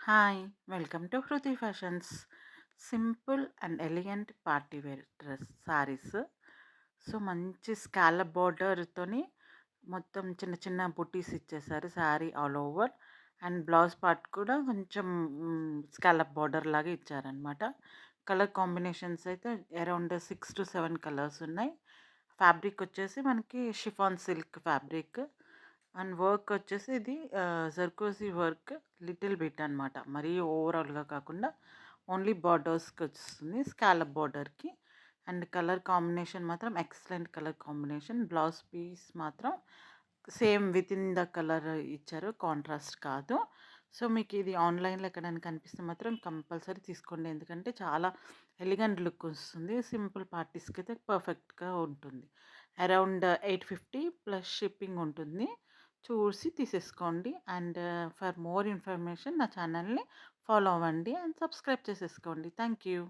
Hi! Welcome to 'Hruthi fashions'. Simple and elegant party wear saris. So, మంచి scallop బోర్డర్‌తోని మొత్తం చిన్న చిన్న బుటీస్ ఇచ్చేసారు sari all over. And blouse part కూడా కొంచెం స్కాలప్ బోర్డర్ లాగా ఇచ్చారనమాట. కలర్ కాంబినేషన్స్ అయితే అరౌండ్ 6-7 కలర్స్ ఉన్నాయి. ఫ్యాబ్రిక్ వచ్చేసి మనకి chiffon silk fabric. And work వచ్చేసి ఇది జర్కోజీ వర్క్ లిటిల్ బిట్ అనమాట. మరీ ఓవరాల్‌గా కాకుండా ఓన్లీ బార్డర్స్‌కి వస్తుంది. స్కాలప్ బార్డర్‌కి. అండ్ కలర్ కాంబినేషన్ మాత్రం excellent colour combination. Blouse piece మాత్రం సేమ్ వితిన్ ద కలర్ ఇచ్చారు. కాంట్రాస్ట్ కాదు. సో, మీకు ఇది ఆన్‌లైన్‌లో ఎక్కడైనా కనిపిస్తే మాత్రం కంపల్సరీ తీసుకోండి. ఎందుకంటే చాలా ఎలిగెంట్ లుక్ వస్తుంది. సింపుల్ పార్టీస్‌కి అయితే పర్ఫెక్ట్‌గా ఉంటుంది. అరౌండ్ 850 ప్లస్ షిప్పింగ్ ఉంటుంది. చూసి తీసేసుకోండి. అండ్ ఫర్ మోర్ ఇన్ఫర్మేషన్ నా ఛానల్‌ని ఫాలో అవ్వండి అండ్ సబ్స్క్రైబ్ చేసేసుకోండి. Thank you.